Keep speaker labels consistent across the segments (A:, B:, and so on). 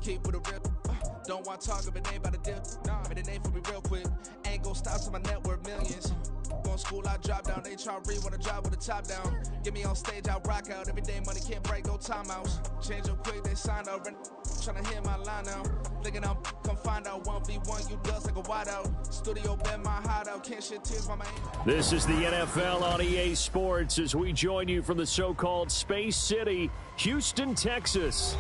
A: keep with a real. Don't want to talk if it ain't about the deal. Made a name for me real quick. Ain't gon' stop till my net worth millions. Going school, I drop down. They try to read when I drop with the top down. Get me on stage, I rock out. Every day money can't break, no timeouts. Change up quick, they sign up. Tryna hear my line now. Thinking I'm come find out 1v1, you dust like a wideout. Studio been my hideout. Can't shed tears by my aim.
B: This is the NFL on EA Sports as we join you from the so-called Space City, Houston, Texas.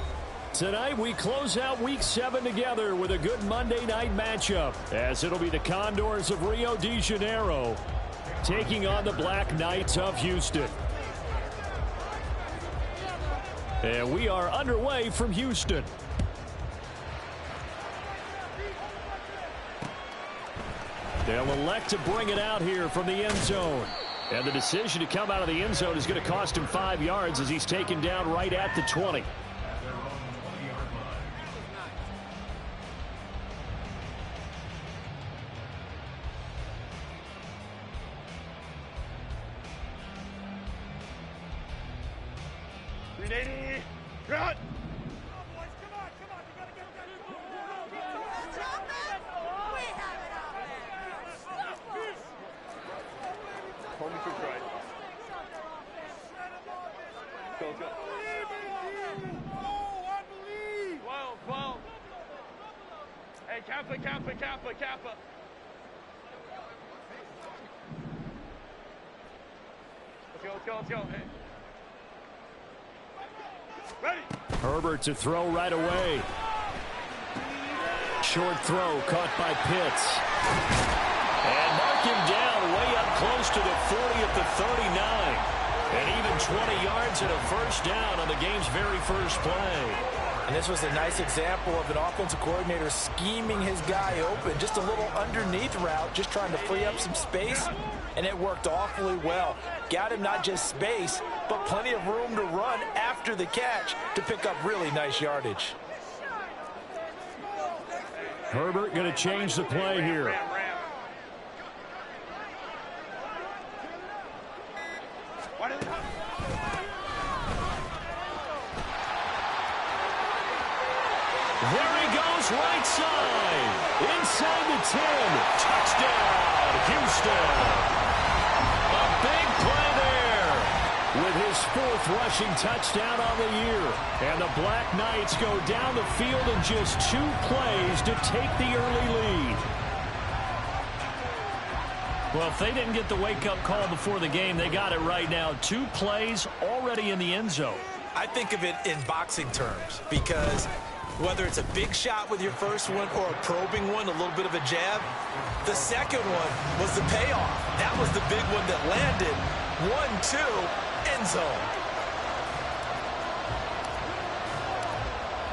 B: Tonight, we close out Week 7 together with a good Monday night matchup, as it'll be the Condors of Rio de Janeiro taking on the Black Knights of Houston. And we are underway from Houston. They'll elect to bring it out here from the end zone. And the decision to come out of the end zone is going to cost him 5 yards as he's taken down right at the 20.
C: Run! Go, go. Oh, I believe. 12, 12. Hey, Kappa, Kappa, Kappa, Kappa. Let's go, let's go. Hey. Ready.
B: Herbert to throw right away. Short throw caught by Pitts. And mark him down way up close to the 40 at the 39. And even 20 yards and a first down on the game's very first play.
D: And this was a nice example of an offensive coordinator scheming his guy open. Just a little underneath route, just trying to free up some space. And it worked awfully well. Got him not just space, but plenty of room to run after the catch to pick up really nice yardage.
B: Herbert going to change the play here. There he goes, right side. Inside the 10. Touchdown, Houston. A big play there with his 4th rushing touchdown on the year. And the Black Knights go down the field in just 2 plays to take the early lead.
E: Well, if they didn't get the wake-up call before the game, they got it right now. 2 plays already in the end zone.
D: I think of it in boxing terms because whether it's a big shot with your first one or a probing one, a little bit of a jab, the second one was the payoff. That was the big one that landed. 1-2, end zone.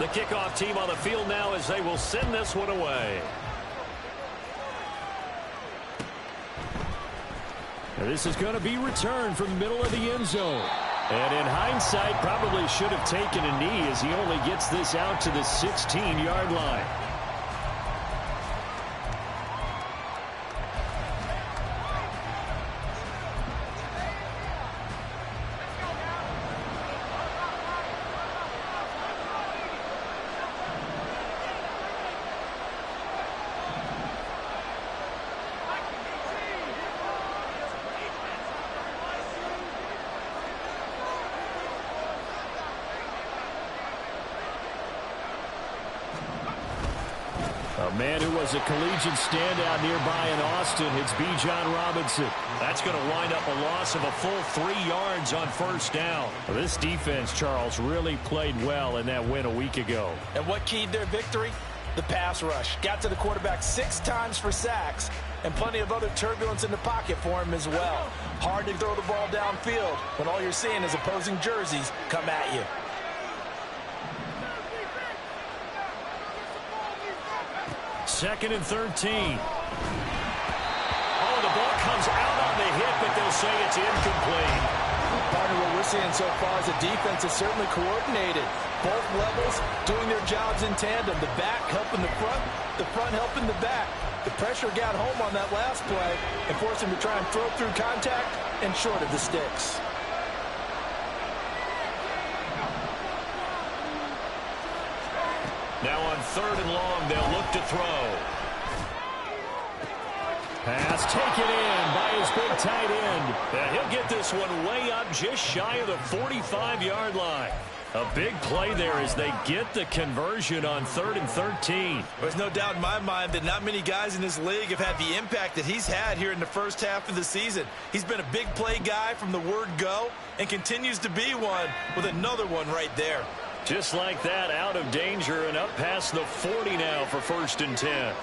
B: The kickoff team on the field now as they will send this one away. And this is going to be returned from the middle of the end zone. And in hindsight, probably should have taken a knee as he only gets this out to the 16-yard line. A man who was a collegiate standout nearby in Austin, it's Bijan Robinson.
E: That's going to wind up a loss of a full 3 yards on first down.
B: Well, this defense, Charles, really played well in that win a week ago.
D: And what keyed their victory? The pass rush. Got to the quarterback 6 times for sacks, and plenty of other turbulence in the pocket for him as well. Hard to throw the ball downfield when all you're seeing is opposing jerseys come at you.
B: Second and 13.
E: Oh, the ball comes out on the hit, but they'll say it's incomplete.
D: Partner, what we're seeing so far is the defense is certainly coordinated. Both levels doing their jobs in tandem. The back helping the front helping the back. The pressure got home on that last play and forced him to try and throw through contact and short of the sticks.
E: Now on 3rd and long, they'll look to throw. Pass taken in by his big tight end. Yeah, he'll get this one way up just shy of the 45-yard line. A big play there as they get the conversion on 3rd and 13.
D: There's no doubt in my mind that not many guys in this league have had the impact that he's had here in the first half of the season. He's been a big play guy from the word go and continues to be one with another one right there.
E: Just like that, out of danger and up past the 40 now for 1st and 10.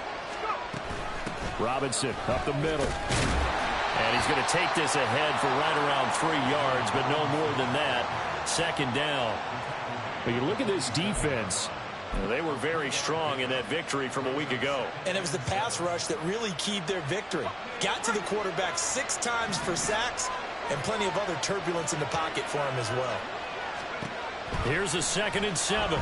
E: Robinson up the middle. And he's going to take this ahead for right around 3 yards, but no more than that. 2nd down. But you look at this defense. They were very strong in that victory from a week ago.
D: And it was the pass rush that really keyed their victory. Got to the quarterback 6 times for sacks and plenty of other turbulence in the pocket for him as well.
E: Here's a 2nd and 7. In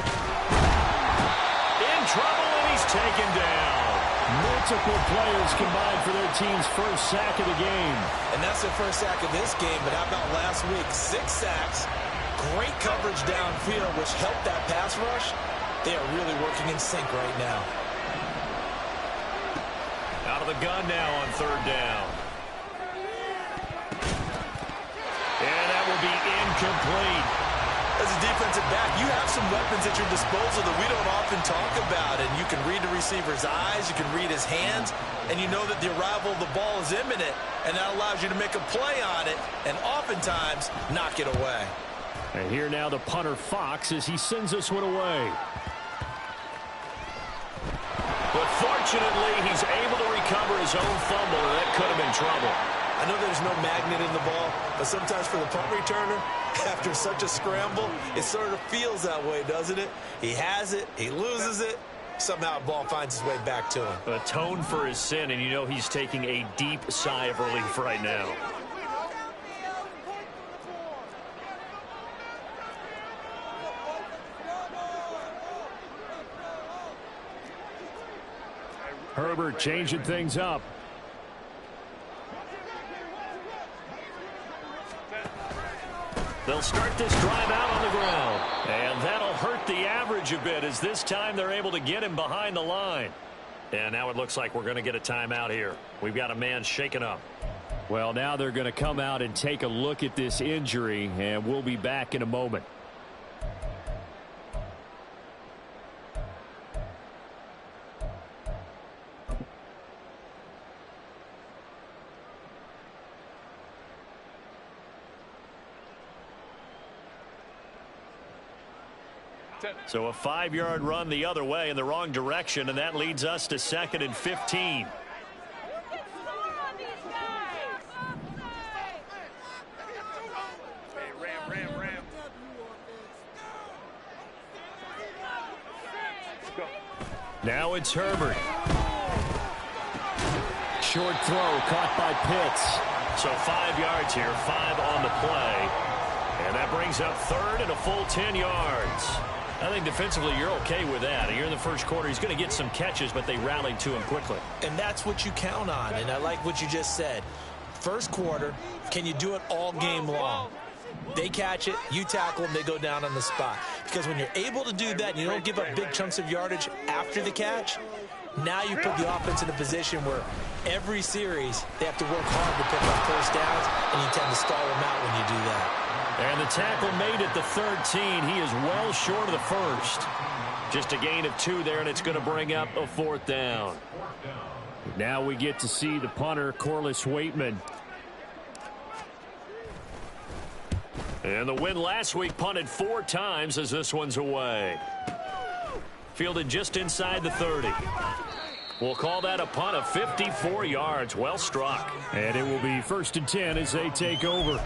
E: trouble, and he's taken down. Multiple players combined for their team's first sack of the game.
D: And that's their first sack of this game, but how about last week? 6 sacks, great coverage downfield, which helped that pass rush. They are really working in sync right now.
E: Out of the gun now on 3rd down. And that will be incomplete.
D: As a defensive back, you have some weapons at your disposal that we don't often talk about. And you can read the receiver's eyes, you can read his hands, and you know that the arrival of the ball is imminent. And that allows you to make a play on it and oftentimes knock it away.
E: And here now the punter Fox as he sends this one away. But fortunately, he's able to recover his own fumble, and that could have been trouble.
D: I know there's no magnet in the ball, but sometimes for the punt returner, after such a scramble, it sort of feels that way, doesn't it? He has it, he loses it, somehow the ball finds its way back to him.
E: Atone for his sin, and you know he's taking a deep sigh of relief right now. Herbert changing things up. They'll start this drive out on the ground. And that'll hurt the average a bit as this time they're able to get him behind the line. And now it looks like we're going to get a timeout here. We've got a man shaken up. Well, now they're going to come out and take a look at this injury, and we'll be back in a moment. So a 5-yard run the other way in the wrong direction, and that leads us to 2nd and 15. Now it's Herbert. Short throw caught by Pitts. So 5 yards here, 5 on the play. And that brings up 3rd and a full 10 yards. I think defensively you're okay with that. Here in the first quarter, he's going to get some catches, but they rallied to him quickly.
D: And that's what you count on, and I like what you just said. First quarter, can you do it all game long? They catch it, you tackle them, they go down on the spot. Because when you're able to do that and you don't give up big chunks of yardage after the catch, now you put the offense in a position where every series they have to work hard to pick up first downs, and you tend to stall them out when you do that.
E: And the tackle made at the 13. He is well short of the first. Just a gain of 2 there, and it's going to bring up a 4th down. Now we get to see the punter, Corliss Waitman. And the win last week punted 4 times as this one's away. Fielded just inside the 30. We'll call that a punt of 54 yards. Well struck. And it will be 1st and 10 as they take over.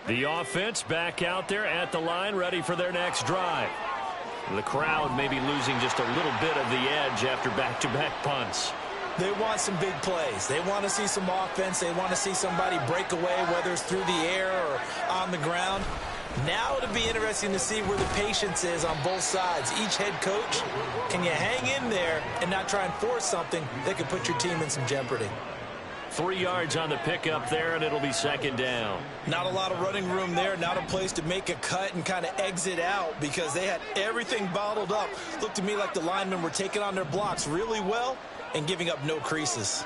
E: The offense back out there at the line, ready for their next drive. The crowd may be losing just a little bit of the edge after back-to-back punts.
D: They want some big plays. They want to see some offense. They want to see somebody break away, whether it's through the air or on the ground. Now it'll be interesting to see where the patience is on both sides. Each head coach, can you hang in there and not try and force something that could put your team in some jeopardy?
E: 3 yards on the pickup there, and it'll be second down.
D: Not a lot of running room there, not a place to make a cut and kind of exit out because they had everything bottled up. Looked to me like the linemen were taking on their blocks really well and giving up no creases.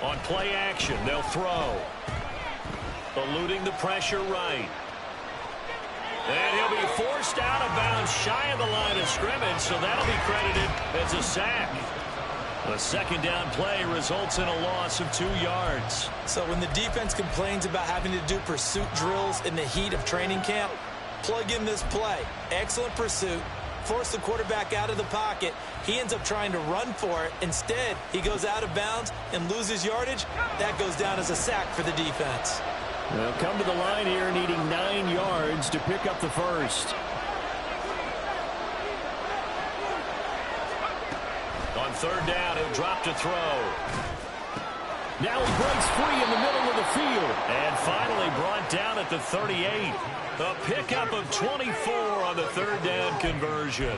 E: On play action, they'll throw. Eluding the pressure right. And he'll be forced out of bounds shy of the line of scrimmage, so that'll be credited as a sack. The second down play results in a loss of 2 yards.
D: So when the defense complains about having to do pursuit drills in the heat of training camp, plug in this play. Excellent pursuit. Force the quarterback out of the pocket. He ends up trying to run for it. Instead, he goes out of bounds and loses yardage. That goes down as a sack for the defense.
E: They'll come to the line here needing 9 yards to pick up the first. On third down, he'll drop to throw. Now he breaks free in the middle of the field. And finally brought down at the 38. A pickup of 24 on the third down conversion.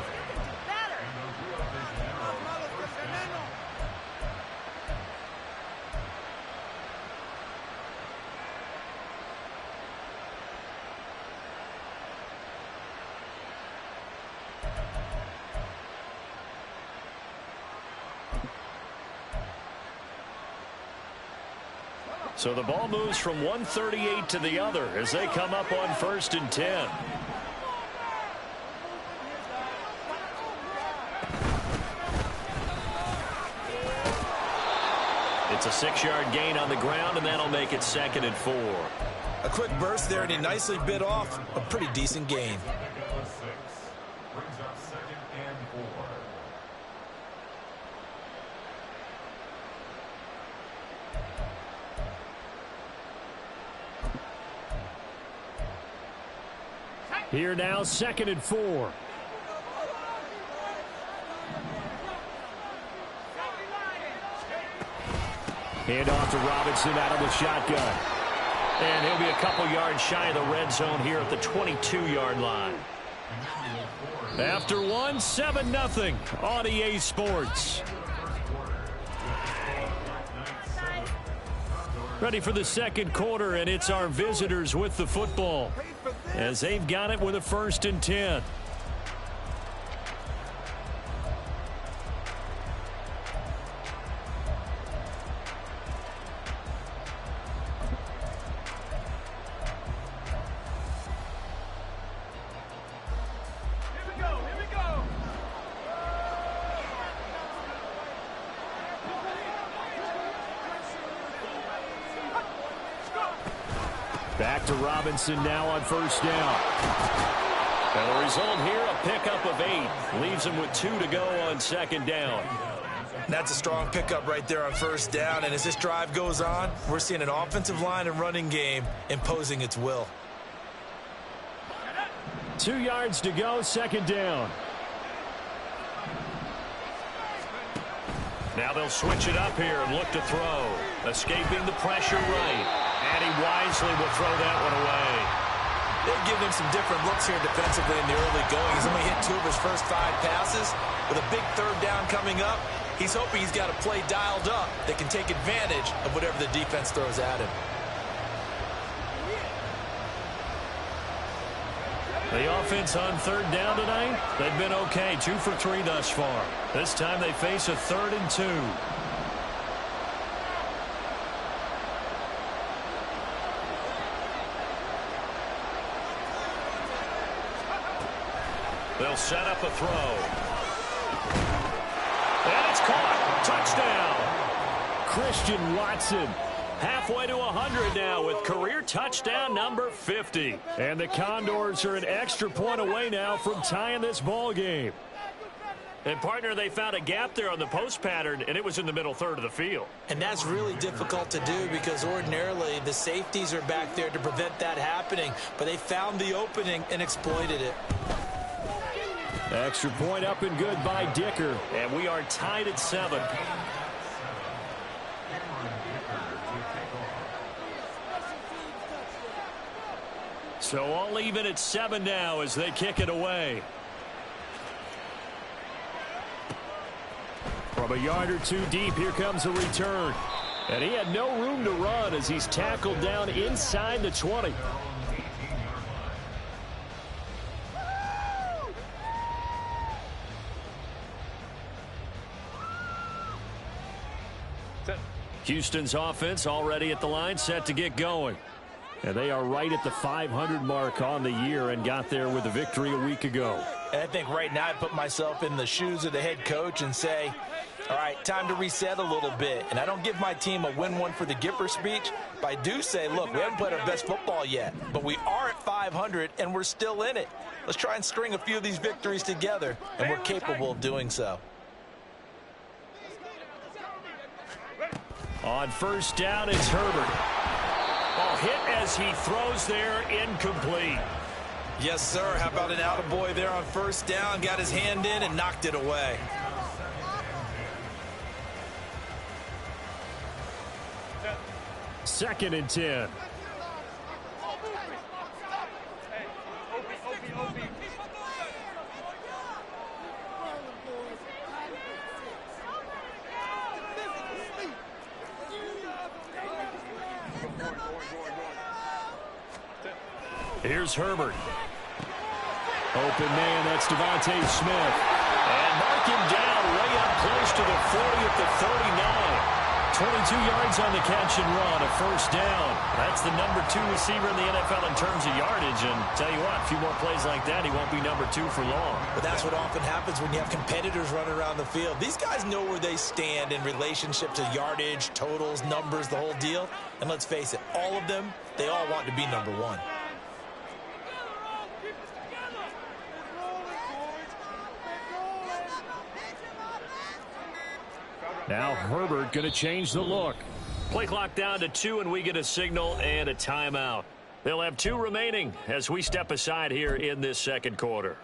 E: So the ball moves from 138 to the other as they come up on 1st and 10. It's a 6-yard gain on the ground, and that'll make it 2nd and 4.
D: A quick burst there, and he nicely bit off a pretty decent gain.
E: Here now, 2nd and 4. Hand off to Robinson out of the shotgun. And he'll be a couple yards shy of the red zone here at the 22-yard line. After one, 7-0 on EA Sports. Ready for the second quarter, and it's our visitors with the football as they've got it with a 1st and 10. Back to Robinson now on 1st down. And the result here, a pickup of 8. Leaves him with 2 to go on 2nd down.
D: That's a strong pickup right there on 1st down. And as this drive goes on, we're seeing an offensive line and running game imposing its will.
E: 2 yards to go, 2nd down. Now they'll switch it up here and look to throw. Escaping the pressure right. And he wisely will throw that one away.
D: They've given him some different looks here defensively in the early going. He's only hit 2 of his first 5 passes. With a big 3rd down coming up, he's hoping he's got a play dialed up that can take advantage of whatever the defense throws at him.
E: The offense on 3rd down tonight, they've been okay. 2 for 3 thus far. This time they face a 3rd and 2. They'll set up a throw. And it's caught. Touchdown. Christian Watson. Halfway to 100 now with career touchdown number 50. And the Condors are an extra point away now from tying this ball game. And, partner, they found a gap there on the post pattern, and it was in the middle third of the field.
D: And that's really difficult to do because ordinarily the safeties are back there to prevent that happening. But they found the opening and exploited it.
E: Extra point up and good by Dicker. And we are tied at 7. So all even at 7 now as they kick it away. From a yard or two deep, here comes a return. And he had no room to run as he's tackled down inside the 20. Houston's offense already at the line, set to get going. And they are right at the 500 mark on the year and got there with a victory a week ago.
D: And I think right now I put myself in the shoes of the head coach and say, all right, time to reset a little bit. And I don't give my team a win one for the Gipper speech, but I do say, look, we haven't played our best football yet, but we are at 500 and we're still in it. Let's try and string a few of these victories together, and we're capable of doing so.
E: On first down, it's Herbert. Ball hit as he throws there, incomplete.
D: Yes, sir. How about an attaboy there on first down? Got his hand in and knocked it away.
E: Second and 10. Here's Herbert. Open man, that's Devontae Smith. And mark him down way up close to the 40 at the 39. 22 yards on the catch and run, a first down. That's the number 2 receiver in the NFL in terms of yardage. And tell you what, a few more plays like that, he won't be number 2 for long.
D: But that's what often happens when you have competitors running around the field. These guys know where they stand in relationship to yardage, totals, numbers, the whole deal. And let's face it, all of them, they all want to be number 1.
E: Now Herbert going to change the look. Play clock down to 2, and we get a signal and a timeout. They'll have 2 remaining as we step aside here in this second quarter.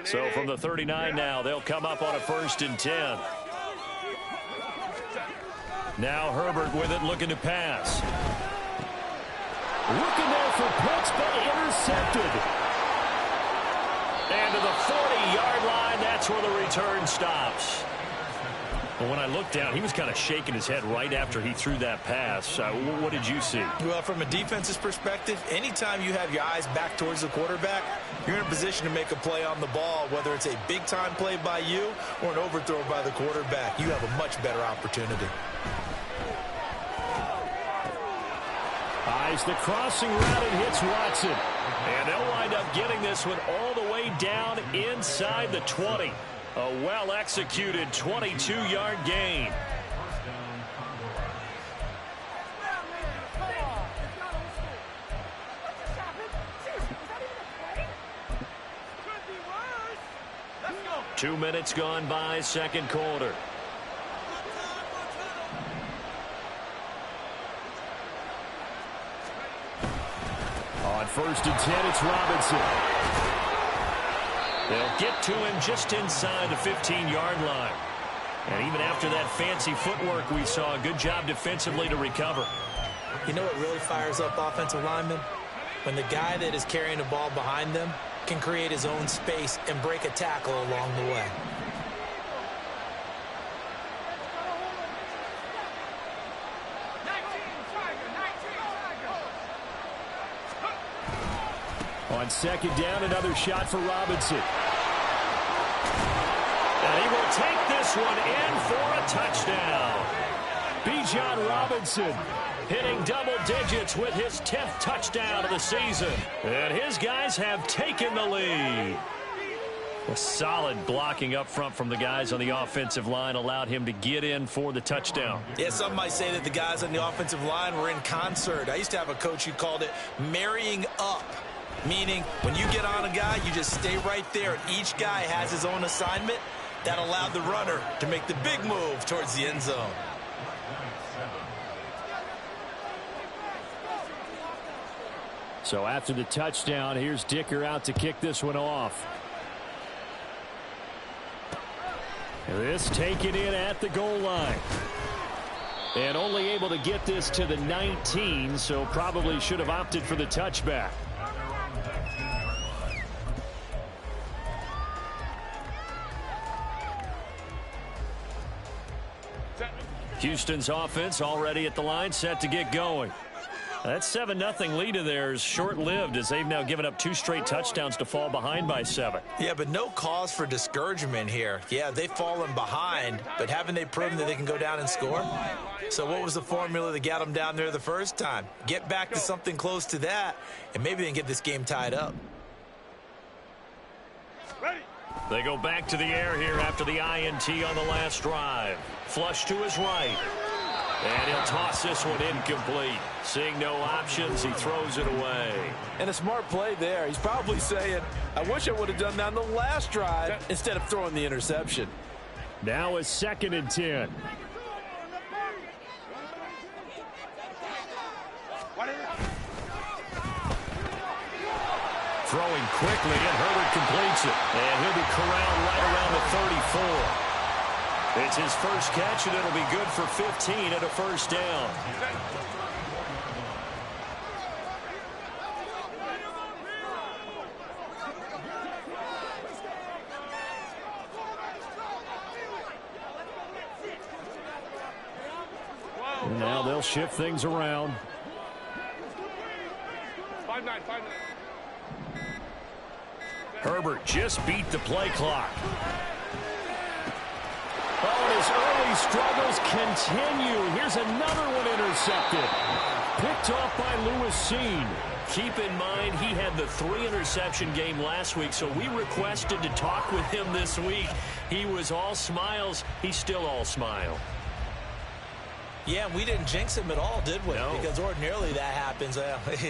E: So from the 39 now, they'll come up on a first and 10. Now Herbert with it, looking to pass. Looking there for Pitts, but intercepted. And to the 40-yard line, that's where the return stops. Well, when I looked down, he was kind of shaking his head right after he threw that pass. What did you see?
D: Well, from a defense's perspective, anytime you have your eyes back towards the quarterback, you're in a position to make a play on the ball, whether it's a big-time play by you or an overthrow by the quarterback. You have a much better opportunity.
E: Eyes the crossing route and hits Watson. And they'll wind up getting this one all the way down inside the 20. A well-executed 22-yard gain. Two minutes gone by, second quarter. On first and 10, it's Robinson. They'll get to him just inside the 15-yard line. And even after that fancy footwork we saw, a good job defensively to recover.
D: You know what really fires up offensive linemen? When the guy that is carrying the ball behind them can create his own space and break a tackle along the way.
E: On second down, another shot for Robinson. And he will take this one in for a touchdown. Bijan Robinson hitting double digits with his 10th touchdown of the season. And his guys have taken the lead. A solid blocking up front from the guys on the offensive line allowed him to get in for the touchdown.
D: Yeah, some might say that the guys on the offensive line were in concert. I used to have a coach who called it marrying up. Meaning, when you get on a guy, you just stay right there. Each guy has his own assignment. That allowed the runner to make the big move towards the end zone.
E: So after the touchdown, here's Dicker out to kick this one off. This taken in at the goal line. And only able to get this to the 19, so probably should have opted for the touchback. Houston's offense already at the line, set to get going. That 7-0 lead of theirs short-lived as they've now given up 2 straight touchdowns to fall behind by 7.
D: Yeah, but no cause for discouragement here. Yeah, they've fallen behind, but haven't they proven that they can go down and score? So what was the formula that got them down there the first time? Get back to something close to that, and maybe they can get this game tied up.
E: They go back to the air here after the INT on the last drive. Flush to his right. And he'll toss this one incomplete. Seeing no options, he throws it away.
F: And a smart play there. He's probably saying, I wish I would have done that on the last drive instead of throwing the interception.
E: Now a 2nd and 10. Throwing quickly, and Herbert completes it. And he'll be corralled right around the 34. It's his first catch, and it'll be good for 15 and a first down. Now they'll shift things around.
C: 5-9.
E: Herbert just beat the play clock. Oh, and his early struggles continue. Here's another one intercepted. Picked off by Lewis Seen. Keep in mind, he had the 3-interception game last week, so we requested to talk with him this week. He was all smiles. He's still all smile.
D: Yeah, we didn't jinx him at all, did we?
E: No.
D: Because ordinarily that happens.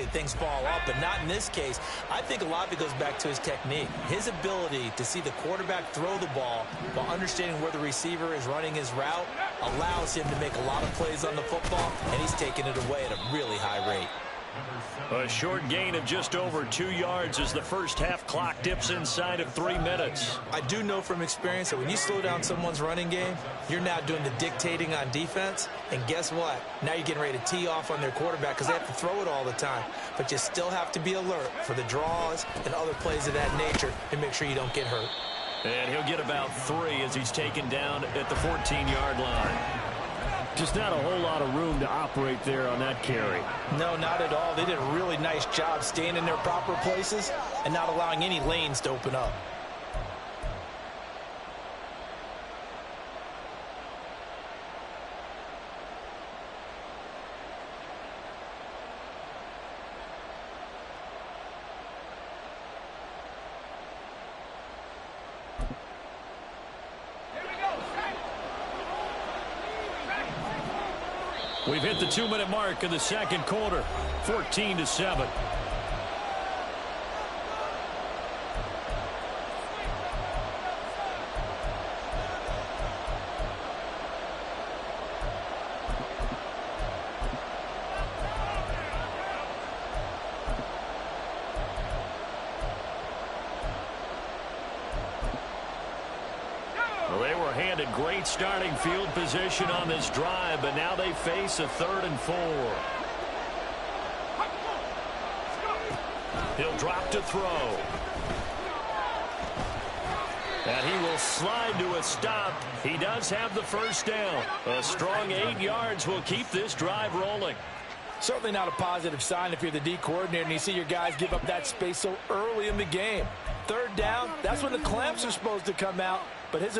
D: Things fall off, but not in this case. I think a lot of it goes back to his technique. His ability to see the quarterback throw the ball while understanding where the receiver is running his route allows him to make a lot of plays on the football, and he's taking it away at a really high rate.
E: A short gain of just over 2 yards as the first half clock dips inside of 3 minutes.
D: I do know from experience that when you slow down someone's running game, you're now doing the dictating on defense. And guess what? Now you're getting ready to tee off on their quarterback because they have to throw it all the time. But you still have to be alert for the draws and other plays of that nature and make sure you don't get hurt.
E: And he'll get about 3 as he's taken down at the 14-yard line. Just not a whole lot of room to operate there on that carry.
D: No, not at all. They did a really nice job staying in their proper places and not allowing any lanes to open up.
E: We've hit the 2-minute mark in the second quarter, 14-7. Well, they were handed great starting field position on this drive, but now they face a 3rd and 4. He'll drop to throw. And he will slide to a stop. He does have the first down. A strong 8 yards will keep this drive rolling.
F: Certainly not a positive sign if you're the D coordinator and you see your guys give up that space so early in the game. 3rd down, that's when the clamps are supposed to come out, but his...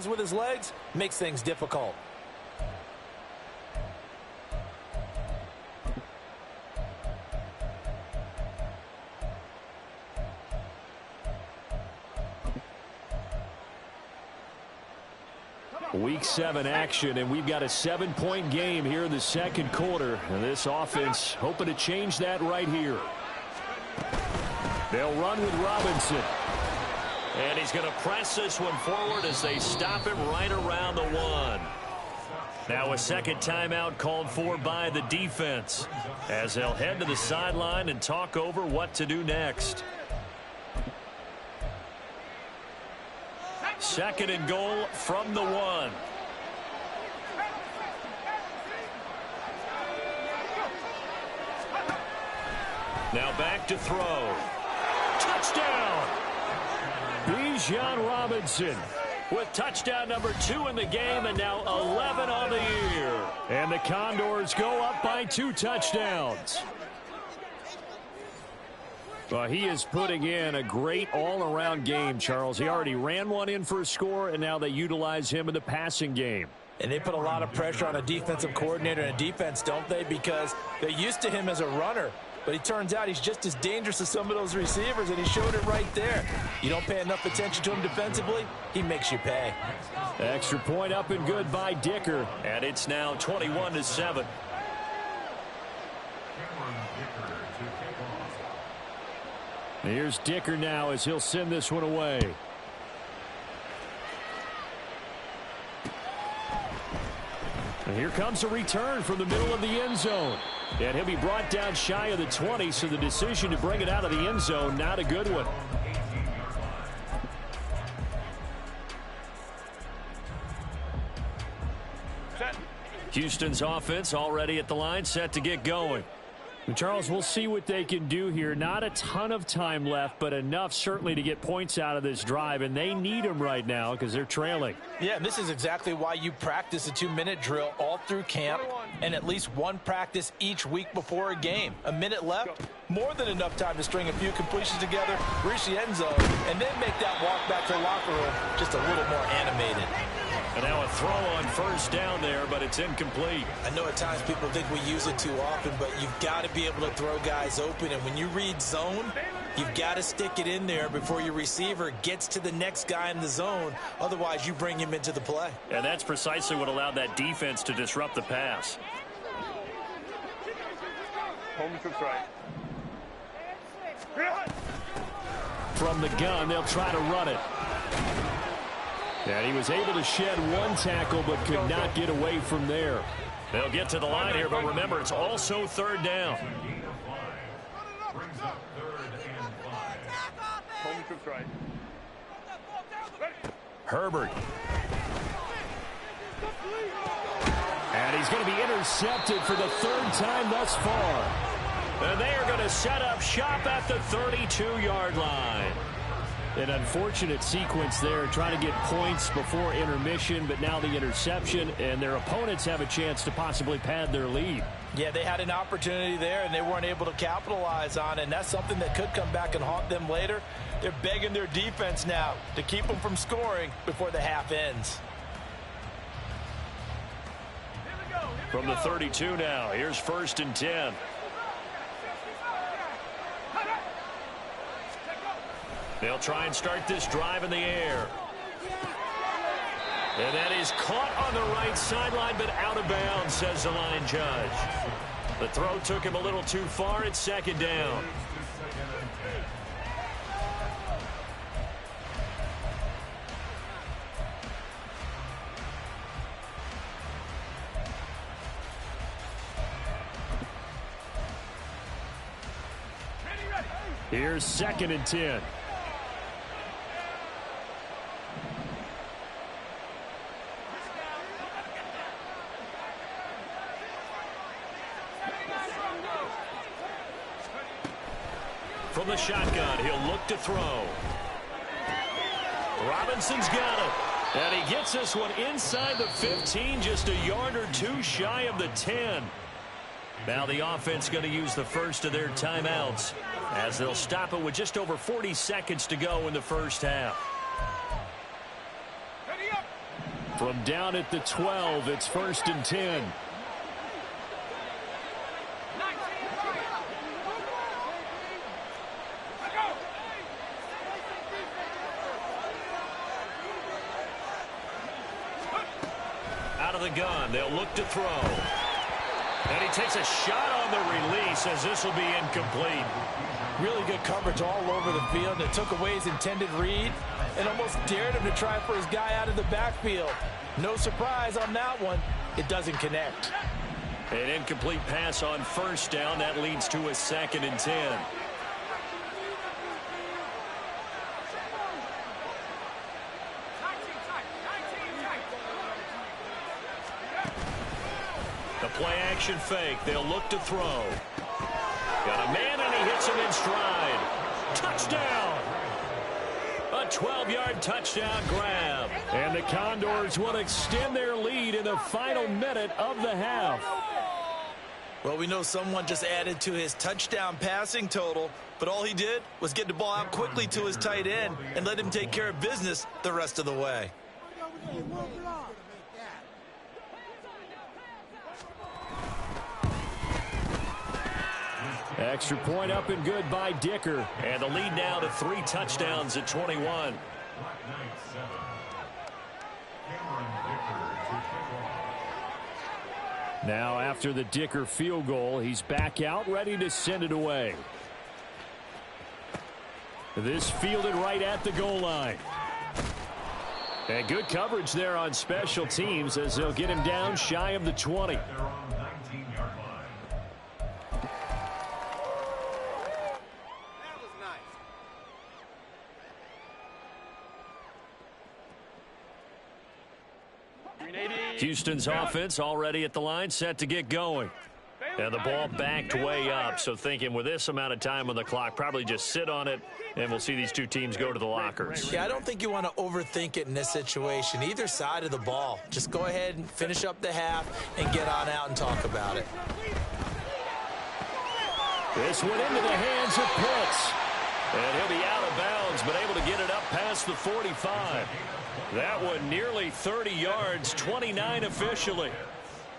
F: with his legs makes things difficult.
E: Week 7 action, and we've got a 7-point game here in the second quarter. And this offense hoping to change that right here. They'll run with Robinson. And he's going to press this one forward as they stop him right around the 1. Now a second timeout called for by the defense as they'll head to the sideline and talk over what to do next. Second and goal from the 1. Now back to throw. Touchdown! Bijan Robinson with touchdown number 2 in the game, and now 11 on the year. And the Condors go up by 2 touchdowns. Well, he is putting in a great all-around game, Charles. He already ran one in for a score, and now they utilize him in the passing game.
F: And they put a lot of pressure on a defensive coordinator and a defense, don't they? Because they're used to him as a runner. But he turns out he's just as dangerous as some of those receivers, and he showed it right there. You don't pay enough attention to him defensively, he makes you pay.
E: Extra point up and good by Dicker. And it's now 21-7. Here's Dicker now as he'll send this one away. And here comes a return from the middle of the end zone. And he'll be brought down shy of the 20, so the decision to bring it out of the end zone, not a good one. Houston's offense already at the line, set to get going. And Charles, we'll see what they can do here. Not a ton of time left, but enough certainly to get points out of this drive, and they need them right now because they're trailing.
F: Yeah, and this is exactly why you practice a 2-minute drill all through camp and at least one practice each week before a game. A minute left, more than enough time to string a few completions together, reach the end zone, and then make that walk back to the locker room just a little more animated.
E: And now a throw on first down there, but it's incomplete.
D: I know at times people think we use it too often, but you've got to be able to throw guys open. And when you read zone, you've got to stick it in there before your receiver gets to the next guy in the zone. Otherwise, you bring him into the play.
E: And that's precisely what allowed that defense to disrupt the pass.
C: Home trips right.
E: From the gun, they'll try to run it. And he was able to shed one tackle, but could not get away from there. They'll get to the line here, but remember, it's also third down.
C: Home trips right.
E: Herbert. And he's going to be intercepted for the 3rd time thus far. And they are going to set up shop at the 32-yard line. An unfortunate sequence there, trying to get points before intermission, but now the interception, and their opponents have a chance to possibly pad their lead.
F: Yeah, they had an opportunity there, and they weren't able to capitalize on it, and that's something that could come back and haunt them later. They're begging their defense now to keep them from scoring before the half ends.
E: From the 32 now, here's 1st and 10. They'll try and start this drive in the air. And that is caught on the right sideline, but out of bounds, says the line judge. The throw took him a little too far. It's 2nd down. Here's 2nd and 10. From the shotgun, he'll look to throw. Robinson's got it. And he gets this one inside the 15, just a yard or two shy of the 10. Now the offense going to use the first of their timeouts as they'll stop it with just over 40 seconds to go in the first half. From down at the 12, it's 1st and 10. of the gun. They'll look to throw. And he takes a shot on the release as this will be incomplete.
F: Really good coverage all over the field. And it took away his intended read and almost dared him to try for his guy out of the backfield. No surprise on that one. It doesn't connect.
E: An incomplete pass on first down. That leads to a 2nd and 10. The play-action fake. They'll look to throw. Got a man, and he hits him in stride. Touchdown! A 12-yard touchdown grab.
B: And the Condors will extend their lead in the final minute of the half.
F: Well, we know someone just added to his touchdown passing total, but all he did was get the ball out quickly to his tight end and let him take care of business the rest of the way.
B: Extra point up and good by Dicker.
E: And the lead now to 3 touchdowns at 21.
B: Now after the Dicker field goal, he's back out ready to send it away. This fielded right at the goal line. And good coverage there on special teams as they'll get him down shy of the 20.
E: Houston's offense already at the line, set to get going. And the ball backed way up, so thinking with this amount of time on the clock, probably just sit on it, and we'll see these two teams go to the lockers.
F: Yeah, I don't think you want to overthink it in this situation. Either side of the ball. Just go ahead and finish up the half and get on out and talk about it.
B: This went into the hands of Pitts.
E: And he'll be out of bounds, but able to get it up past the 45. That one nearly 30 yards, 29 officially.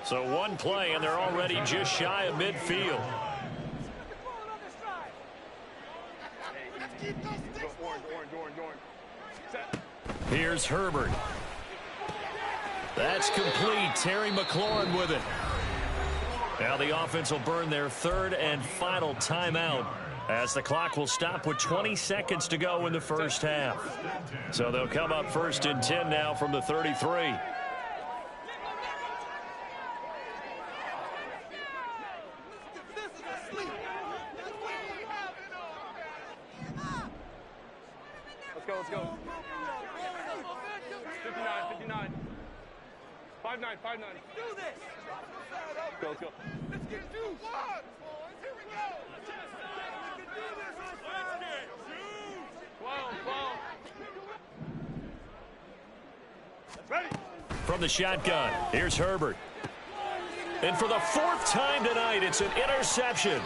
E: So one play, and they're already just shy of midfield. Here's Herbert. That's complete. Terry McLaurin with it. Now the offense will burn their 3rd and final timeout, as the clock will stop with 20 seconds to go in the first half. So they'll come up 1st and 10 now from the 33.
C: Let's go. 59. 5-9. Do this. Let's go. Let's get 2 1. Here we go. We can do this on Friday. 12. Ready.
E: From the shotgun, here's Herbert. And for the 4th time tonight, it's an interception.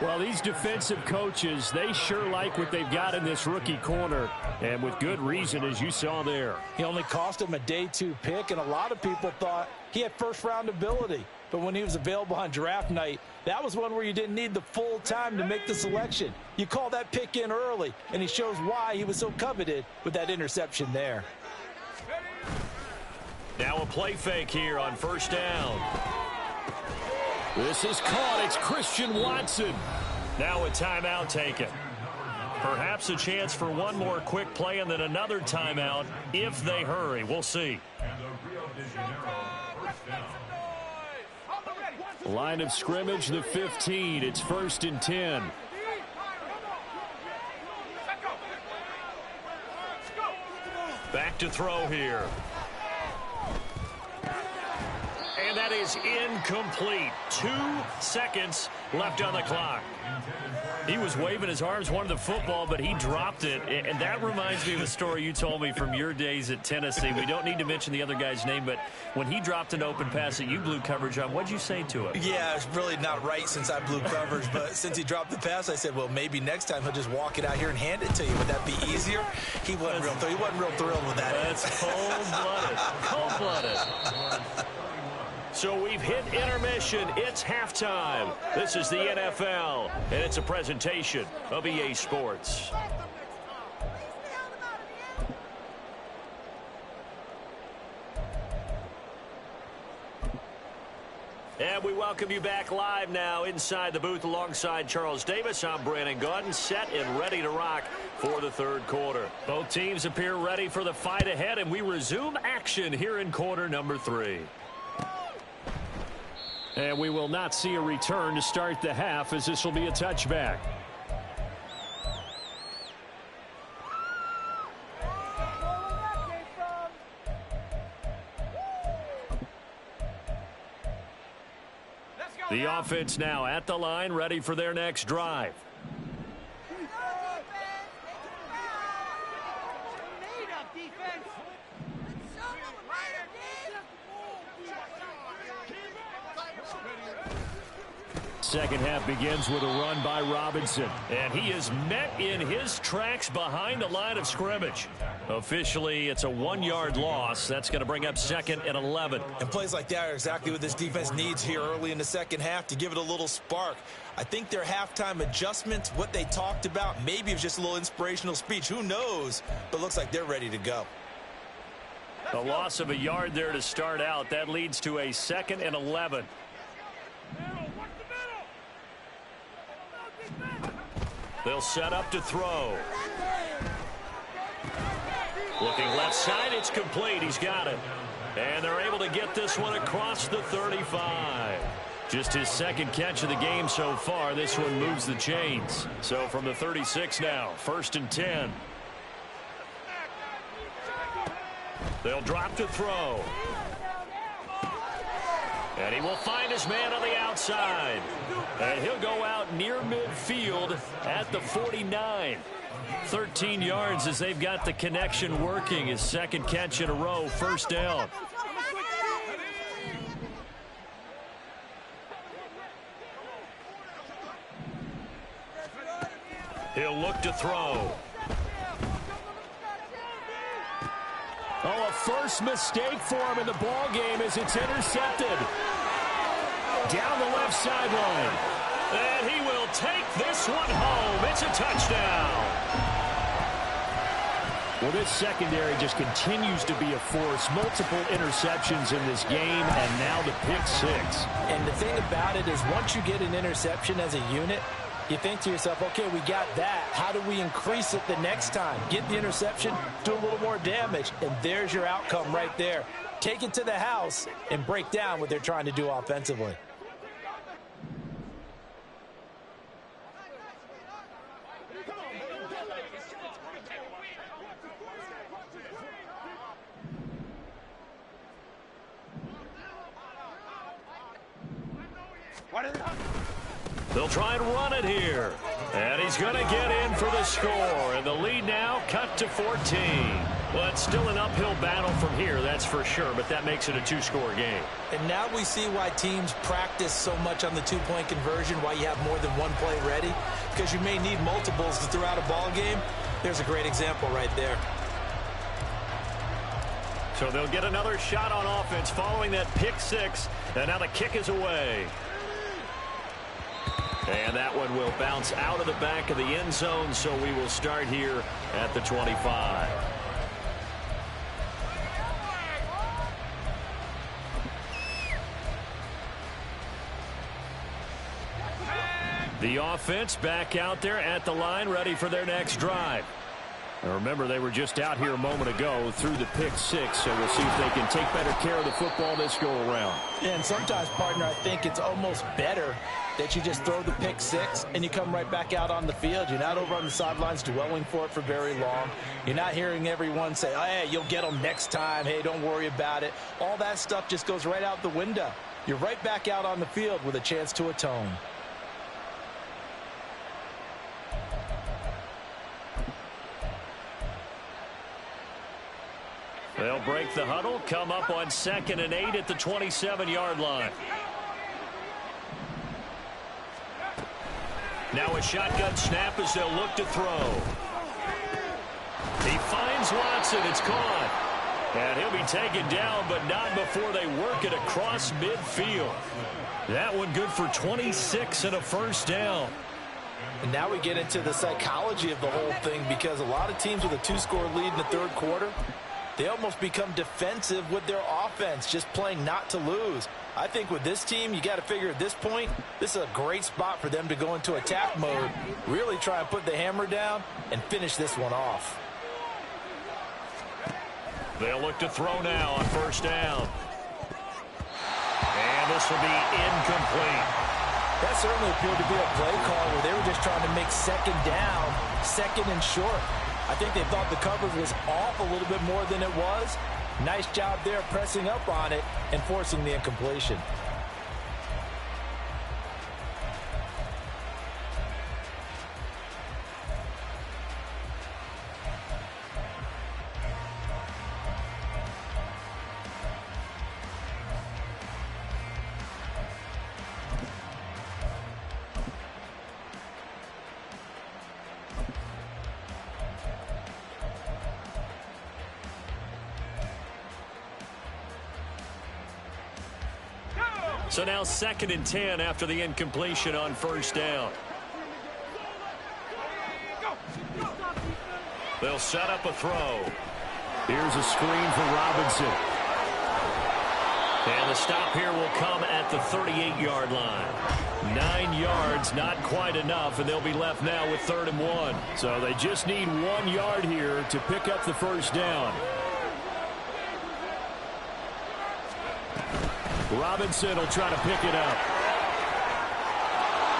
B: Well, these defensive coaches, they sure like what they've got in this rookie corner, and with good reason, as you saw there.
F: He only cost him a day 2 pick, and a lot of people thought he had first-round ability. But when he was available on draft night, that was one where you didn't need the full time to make the selection. You call that pick in early, and he shows why he was so coveted with that interception there.
E: Now a play fake here on 1st down.
B: This is caught. It's Christian Watson.
E: Now a timeout taken. Perhaps a chance for one more quick play and then another timeout if they hurry. We'll see.
B: Line of scrimmage, the 15. It's 1st and 10.
E: Back to throw here. And that is incomplete. 2 seconds left on the clock. He was waving his arms, wanted the football, but he dropped it. And that reminds me of a story you told me from your days at Tennessee. We don't need to mention the other guy's name, but when he dropped an open pass that you blew coverage on, what'd you say to him?
F: Yeah, it's really not right since I blew coverage, but since he dropped the pass, I said, well, maybe next time he'll just walk it out here and hand it to you. Would that be easier? He wasn't real thrilled with that.
E: That's cold-blooded. Cold-blooded. So we've hit intermission. It's halftime. This is the NFL, and it's a presentation of EA Sports. And we welcome you back live now inside the booth alongside Charles Davis. I'm Brandon Gaudin, set and ready to rock for the third quarter. Both teams appear ready for the fight ahead, and we resume action here in quarter number 3. And we will not see a return to start the half, as this will be a touchback. The offense now at the line, ready for their next drive. Second half begins with a run by Robinson, and he is met in his tracks behind the line of scrimmage. Officially, it's a 1-yard loss. That's going to bring up 2nd and 11.
F: And plays like that are exactly what this defense needs here early in the second half to give it a little spark. I think their halftime adjustments, what they talked about, maybe it was just a little inspirational speech. Who knows? But it looks like they're ready to go.
E: A loss of a yard there to start out. That leads to a 2nd and 11. They'll set up to throw. Looking left side, it's complete. He's got it. And they're able to get this one across the 35. Just his second catch of the game so far. This one moves the chains. So from the 36 now, 1st and 10. They'll drop to throw. And he will find his man on the outside. And he'll go out near midfield at the 49. 13 yards as they've got the connection working. His second catch in a row, 1st down. He'll look to throw. Oh, a first mistake for him in the ball game as it's intercepted. Down the left sideline. And he will take this one home. It's a touchdown. Well, this secondary just continues to be a force. Multiple interceptions in this game, and now the pick 6.
D: And the thing about it is once you get an interception as a unit, you think to yourself, okay, we got that. How do we increase it the next time? Get the interception, do a little more damage, and there's your outcome right there. Take it to the house and break down what they're trying to do offensively.
E: They'll try and run it here. And he's going to get in for the score. And the lead now cut to 14. Well, it's still an uphill battle from here, that's for sure. But that makes it a 2-score game.
F: And now we see why teams practice so much on the 2-point conversion, why you have more than one play ready. Because you may need multiples to throw out a ball game. There's a great example right there.
E: So they'll get another shot on offense following that pick 6. And now the kick is away. And that one will bounce out of the back of the end zone, so we will start here at the 25. The offense back out there at the line, ready for their next drive. Now remember, they were just out here a moment ago through the pick 6, so we'll see if they can take better care of the football this go around.
D: And sometimes, partner, I think it's almost better that you just throw the pick 6 and you come right back out on the field. You're not over on the sidelines dwelling for it for very long. You're not hearing everyone say, oh, hey, you'll get them next time. Hey, don't worry about it. All that stuff just goes right out the window. You're right back out on the field with a chance to atone.
E: They'll break the huddle, come up on 2nd and 8 at the 27-yard line. Now a shotgun snap as they'll look to throw. He finds Watson. It's caught. And he'll be taken down, but not before they work it across midfield. That one good for 26 and a 1st down.
D: And now we get into the psychology of the whole thing, because a lot of teams with a 2-score lead in the third quarter,
F: They almost become defensive with their offense, just playing not to lose. I think with this team, you got to figure at this point, this is a great spot for them to go into attack mode, really try and put the hammer down and finish this one off.
E: They'll look to throw now on first down. And this will be incomplete.
F: That certainly appeared to be a play call where they were just trying to make second down, second and short. I think they thought the coverage was off a little bit more than it was. Nice job there pressing up on it and forcing the incompletion.
E: So now 2nd and 10 after the incompletion on first down. They'll set up a throw. Here's a screen for Robinson. And the stop here will come at the 38-yard line. 9 yards, not quite enough, and they'll be left now with 3rd and 1. So they just need 1 yard here to pick up the first down. Robinson will try to pick it up.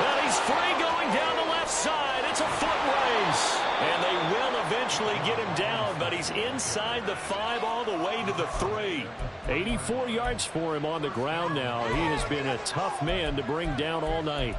E: And he's free going down the left side. It's a foot race. And they will eventually get him down, but he's inside the 5 all the way to the 3. 84 yards for him on the ground now. He has been a tough man to bring down all night.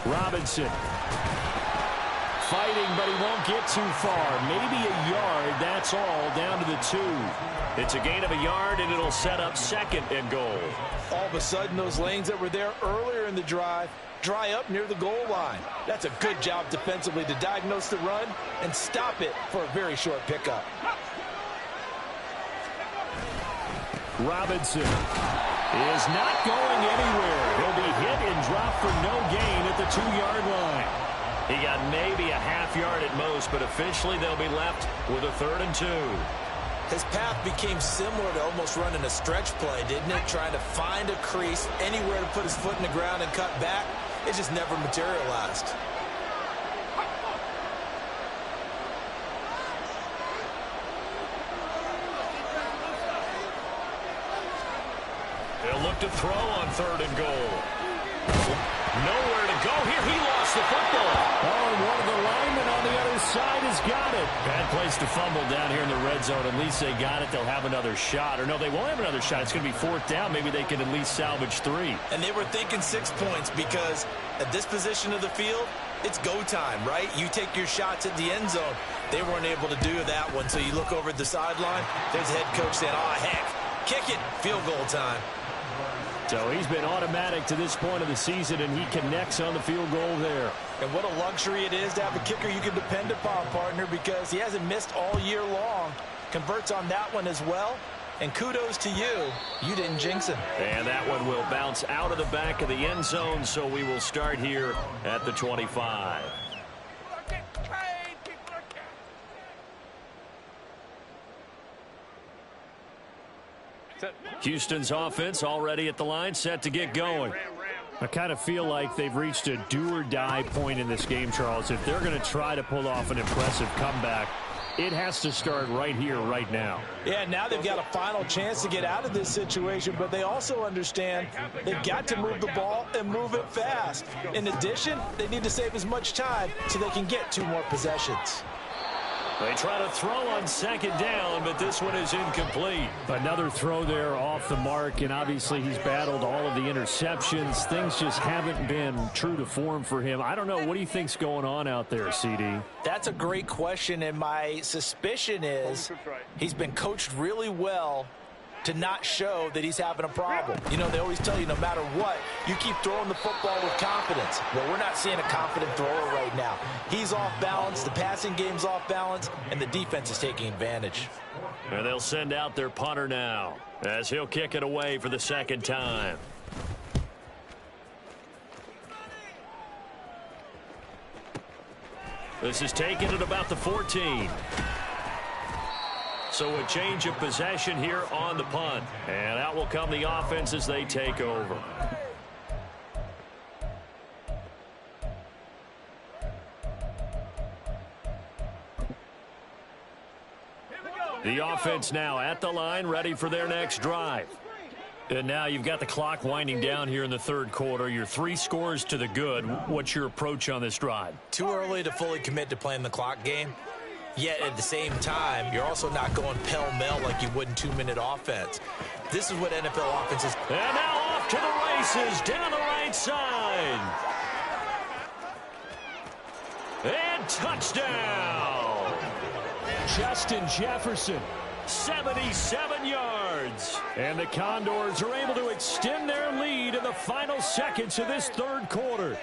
E: Robinson fighting, but he won't get too far. Maybe a yard, that's all, down to the 2. It's a gain of a yard, and it'll set up 2nd and goal.
F: All of a sudden, those lanes that were there earlier in the drive dry up near the goal line. That's a good job defensively to diagnose the run and stop it for a very short pickup.
E: Robinson is not going anywhere. He'll be hit and dropped for no gain at the 2-yard line. He got maybe a half yard at most, but officially they'll be left with a 3rd and 2.
F: His path became similar to almost running a stretch play, didn't it? Trying to find a crease, anywhere to put his foot in the ground and cut back. It just never materialized.
E: They'll look to throw on 3rd and goal. Nowhere to go here. He lost the football. Oh, and one of the linemen on the other side has got it. Bad place to fumble down here in the red zone. At least they got it. They'll have another shot. Or no, they won't have another shot. It's going to be 4th down. Maybe they can at least salvage 3.
F: And they were thinking 6 points because at this position of the field, it's go time, right? You take your shots at the end zone. They weren't able to do that one. So you look over at the sideline. There's the head coach saying, oh, heck, kick it. Field goal time.
E: So he's been automatic to this point of the season, and he connects on the field goal there.
F: And what a luxury it is to have a kicker you can depend upon, partner, because he hasn't missed all year long. Converts on that one as well. And kudos to you. You didn't jinx him.
E: And that one will bounce out of the back of the end zone, so we will start here at the 25. Houston's offense already at the line, set to get going. I kind of feel like they've reached a do-or-die point in this game, Charles. If they're going to try to pull off an impressive comeback, it has to start right here, right now.
F: Yeah, now they've got a final chance to get out of this situation, but they also understand they've got to move the ball and move it fast. In addition, they need to save as much time so they can get 2 more possessions.
E: They try to throw on 2nd down, but this one is incomplete. Another throw there off the mark, and obviously he's battled all of the interceptions. Things just haven't been true to form for him. I don't know. What do you think's going on out there, CD?
F: That's a great question, and my suspicion is he's been coached really well to not show that he's having a problem. You know, they always tell you no matter what, you keep throwing the football with confidence. Well, we're not seeing a confident thrower right now. He's off balance, the passing game's off balance, and the defense is taking advantage.
E: And they'll send out their punter now as he'll kick it away for the second time. This is taken at about the 14. So a change of possession here on the punt. And out will come the offense as they take over. The offense now at the line, ready for their next drive. And now you've got the clock winding down here in the third quarter. You're 3 scores to the good. What's your approach on this drive?
F: Too early to fully commit to playing the clock game. Yet at the same time, you're also not going pell-mell like you would in 2-minute offense. This is what NFL offense is.
E: And now off to the races down the right side. And touchdown. Justin Jefferson, 77 yards. And the Condors are able to extend their lead in the final seconds of this third quarter.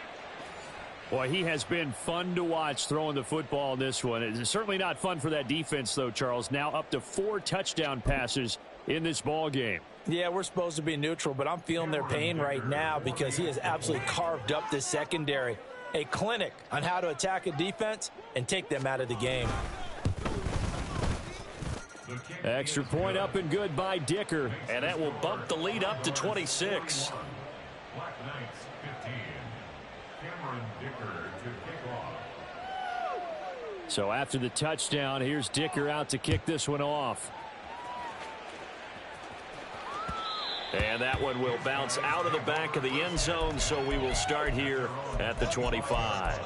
E: Boy, he has been fun to watch throwing the football in this one. It's certainly not fun for that defense, though, Charles. Now up to 4 touchdown passes in this ball game.
F: Yeah, we're supposed to be neutral, but I'm feeling their pain right now because he has absolutely carved up this secondary. A clinic on how to attack a defense and take them out of the game.
E: Extra point up and good by Dicker, and that will bump the lead up to 26. So after the touchdown, here's Dicker out to kick this one off. And that one will bounce out of the back of the end zone, so we will start here at the 25.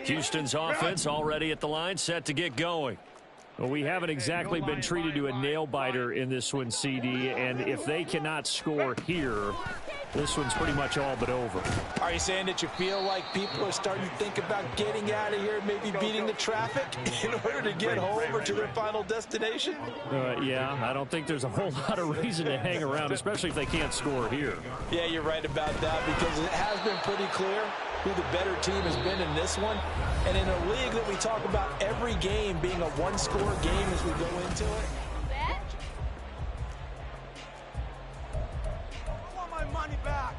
E: Houston's offense already at the line, set to get going. Well, we haven't exactly been treated to a nail-biter in this one, CD, and if they cannot score here, this one's pretty much all but over.
F: Are you saying that you feel like people are starting to think about getting out of here, maybe beating the traffic in order to get home or to their final destination?
E: Yeah, I don't think there's a whole lot of reason to hang around, especially if they can't score here.
F: Yeah, you're right about that because it has been pretty clear who the better team has been in this one. And in a league that we talk about every game being a one-score game as we go into it.
C: I want my money back.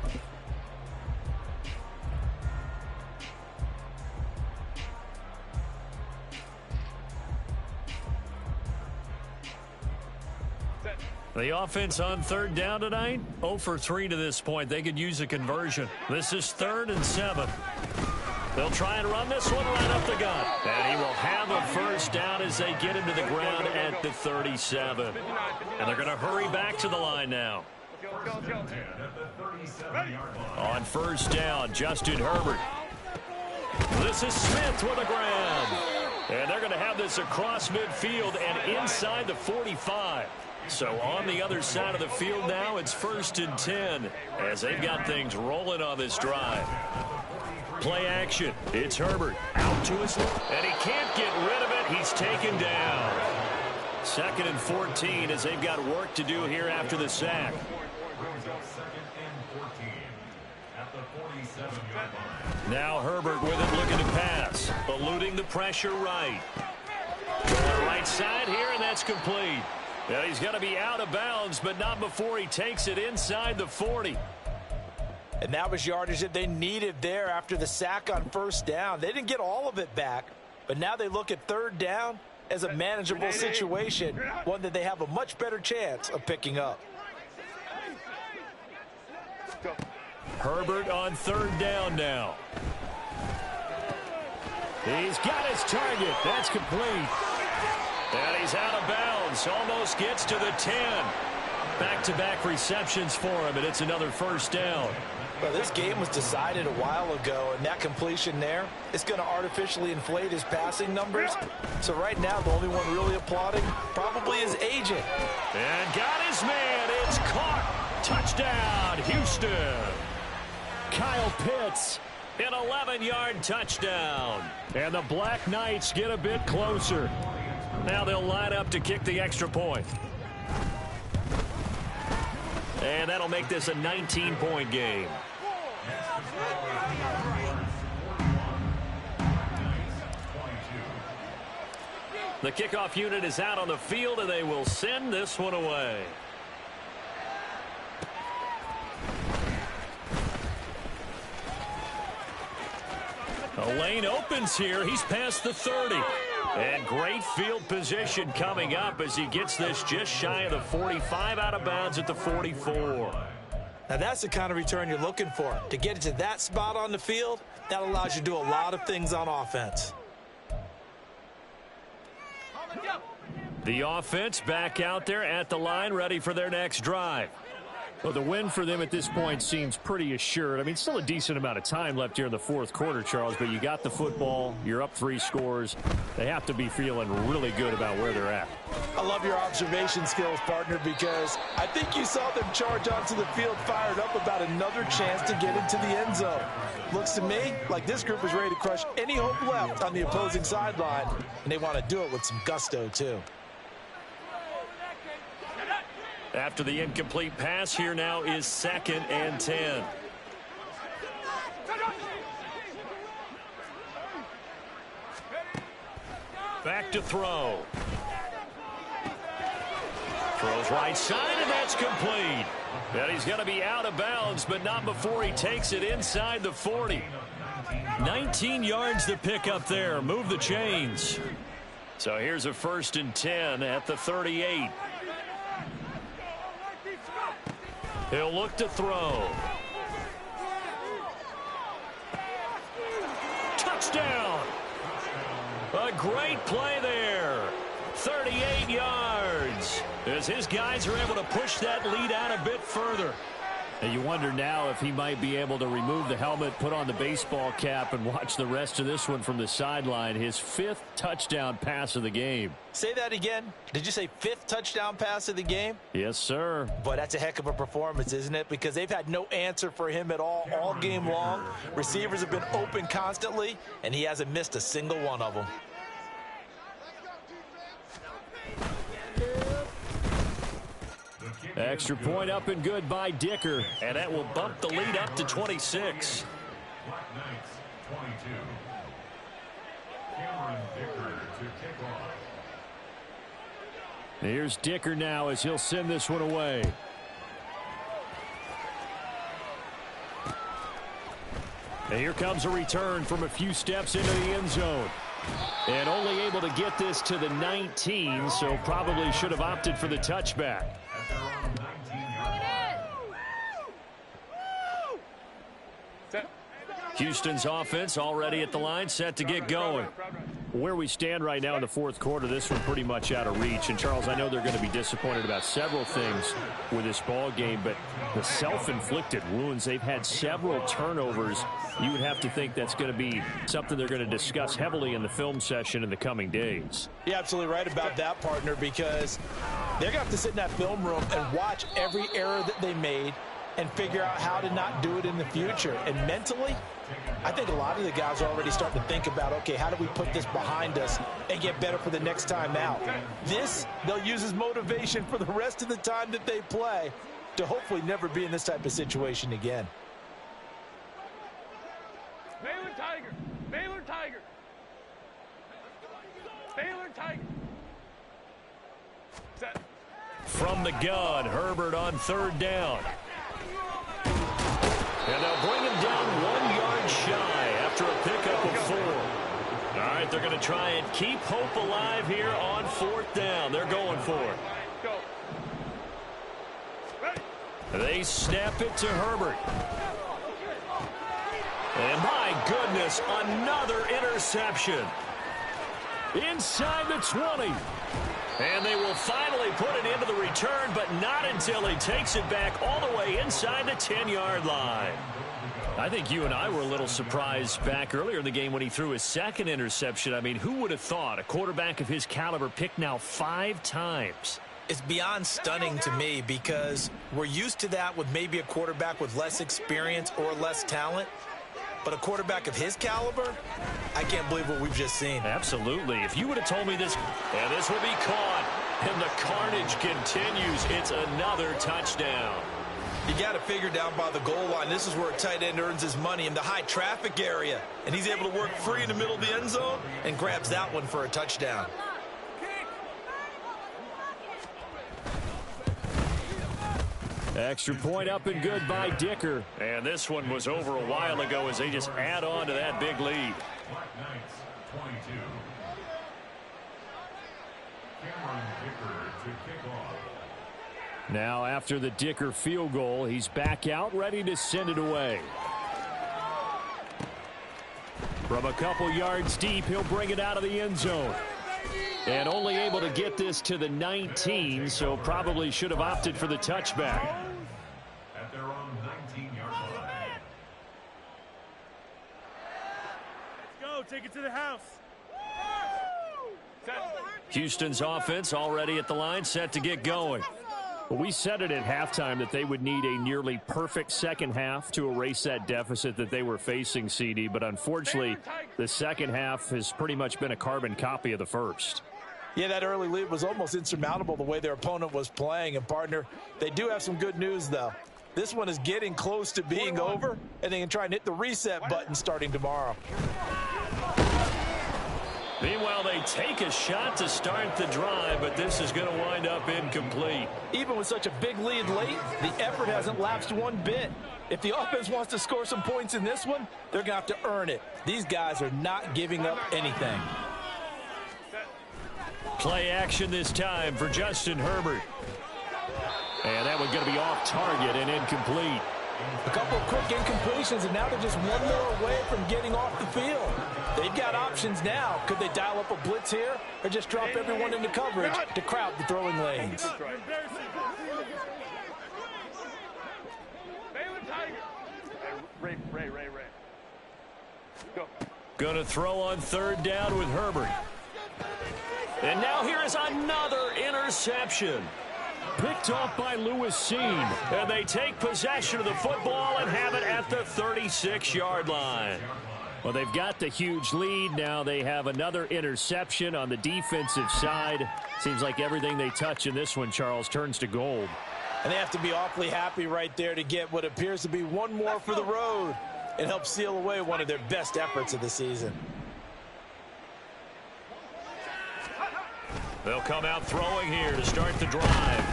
E: The offense on third down tonight, 0 for 3 to this point. They could use a conversion. This is 3rd and 7. They'll try and run this one right up the gut. And he will have a first down as they get him to the ground at the 37. And they're going to hurry back to the line now. On first down, Justin Herbert. This is Smith with a grab. And they're going to have this across midfield and inside the 45. So on the other side of the field now, it's 1st and 10 as they've got things rolling on this drive. Play action. It's Herbert out to his left, and he can't get rid of it. He's taken down. 2nd and 14 as they've got work to do here after the sack. Now Herbert with it, looking to pass, eluding the pressure right. To the right side here, and that's complete. And he's going to be out of bounds, but not before he takes it inside the 40.
F: And that was yardage that they needed there after the sack on first down. They didn't get all of it back, but now they look at third down as a manageable situation, one that they have a much better chance of picking up.
E: Herbert on third down now. He's got his target. That's complete. And he's out of bounds. Almost gets to the 10. Back-to-back receptions for him, and it's another first down.
F: Well, this game was decided a while ago, and that completion there is going to artificially inflate his passing numbers. So right now, the only one really applauding probably his agent.
E: And got his man. It's caught. Touchdown, Houston. Kyle Pitts An 11-yard touchdown. And the Black Knights get a bit closer. Now they'll line up to kick the extra point. And that'll make this a 19-point game. The kickoff unit is out on the field, and they will send this one away. A lane opens here. He's past the 30. And great field position coming up as he gets this just shy of the 45, out of bounds at the 44.
F: Now that's the kind of return you're looking for. To get it to that spot on the field, that allows you to do a lot of things on offense.
E: The offense back out there at the line, ready for their next drive. Well, the win for them at this point seems pretty assured. I mean, still a decent amount of time left here in the fourth quarter, Charles, but you got the football. You're up 3 scores. They have to be feeling really good about where they're at.
F: I love your observation skills, partner, because I think you saw them charge onto the field fired up about another chance to get into the end zone. Looks to me like this group is ready to crush any hope left on the opposing sideline, and they want to do it with some gusto, too.
E: After the incomplete pass, here now is 2nd and 10. Back to throw. Throws right side, and that's complete. And he's going to be out of bounds, but not before he takes it inside the 40. 19 yards to pick up there. Move the chains. So here's a 1st and 10 at the 38. He'll look to throw. Touchdown. A great play there. 38 yards. As his guys are able to push that lead out a bit further. And you wonder now if he might be able to remove the helmet, put on the baseball cap, and watch the rest of this one from the sideline. His 5th touchdown pass of the game.
F: Say that again. Did you say 5th touchdown pass of the game?
E: Yes, sir.
F: But that's a heck of a performance, isn't it? Because they've had no answer for him at all game long. Receivers have been open constantly, and he hasn't missed a single one of them.
E: Extra point up and good by Dicker, and that will bump the lead up to 26. Here's Dicker now as he'll send this one away. And here comes a return from a few steps into the end zone. And only able to get this to the 19, so probably should have opted for the touchback. Houston's offense already at the line, set to get going. Where we stand right now in the fourth quarter, this one pretty much out of reach. And, Charles, I know they're going to be disappointed about several things with this ball game, but the self-inflicted wounds, they've had several turnovers. You would have to think that's going to be something they're going to discuss heavily in the film session in the coming days.
F: You're absolutely right about that, partner, because they're going to have to sit in that film room and watch every error that they made and figure out how to not do it in the future. And mentally, I think a lot of the guys are already starting to think about, okay, how do we put this behind us and get better for the next time out? This, they'll use as motivation for the rest of the time that they play to hopefully never be in this type of situation again.
C: Baylor Tiger. Baylor Tiger. Baylor Tiger. Set.
E: From the gun, Herbert on 3rd down. And they'll bring him down 1 yard shy after a pickup of 4. All right, they're going to try and keep hope alive here on 4th down. They're going for it.
C: Go. Ready.
E: They snap it to Herbert. And my goodness, another interception. Inside the 20. And they will finally put it into the return, but not until he takes it back all the way inside the 10-yard line. I think you and I were a little surprised back earlier in the game when he threw his 2nd interception. I mean, who would have thought a quarterback of his caliber picked now 5 times?
F: It's beyond stunning to me because we're used to that with maybe a quarterback with less experience or less talent. But a quarterback of his caliber, I can't believe what we've just seen.
E: Absolutely. If you would have told me this, and this will be caught, and the carnage continues. It's another touchdown.
F: You got to figure down by the goal line. This is where a tight end earns his money, in the high traffic area. And he's able to work free in the middle of the end zone and grabs that one for a touchdown.
E: Extra point up and good by Dicker. And this one was over a while ago as they just add on to that big lead. Now after the Dicker field goal, he's back out ready to send it away. From a couple yards deep, he'll bring it out of the end zone. And only able to get this to the 19, so probably should have opted for the touchback.
G: At their own 19-yard line.
C: Let's go, take it to the house.
E: Houston's offense already at the line, set to get going. Well, we said it at halftime that they would need a nearly perfect second half to erase that deficit that they were facing, CD. But unfortunately, the second half has pretty much been a carbon copy of the first.
F: Yeah, that early lead was almost insurmountable the way their opponent was playing. And, partner, they do have some good news, though. This one is getting close to being over, and they can try and hit the reset button starting tomorrow.
E: Meanwhile, they take a shot to start the drive, but this is going to wind up incomplete.
F: Even with such a big lead late, the effort hasn't lapsed one bit. If the offense wants to score some points in this one, they're going to have to earn it. These guys are not giving up anything.
E: Play action this time for Justin Herbert. And that one's going to be off target and incomplete.
F: A couple of quick incompletions, and now they're just one more away from getting off the field. They've got options now. Could they dial up a blitz here or just drop everyone into coverage to crowd the throwing lanes?
C: Ray. Go.
E: Going to throw on third down with Herbert. And now here is another interception. Picked off by Lewis Seen. And they take possession of the football and have it at the 36-yard line. Well, they've got the huge lead. Now they have another interception on the defensive side. Seems like everything they touch in this one, Charles, turns to gold.
F: And they have to be awfully happy right there to get what appears to be one more for the road and help seal away one of their best efforts of the season.
E: They'll come out throwing here to start the drive.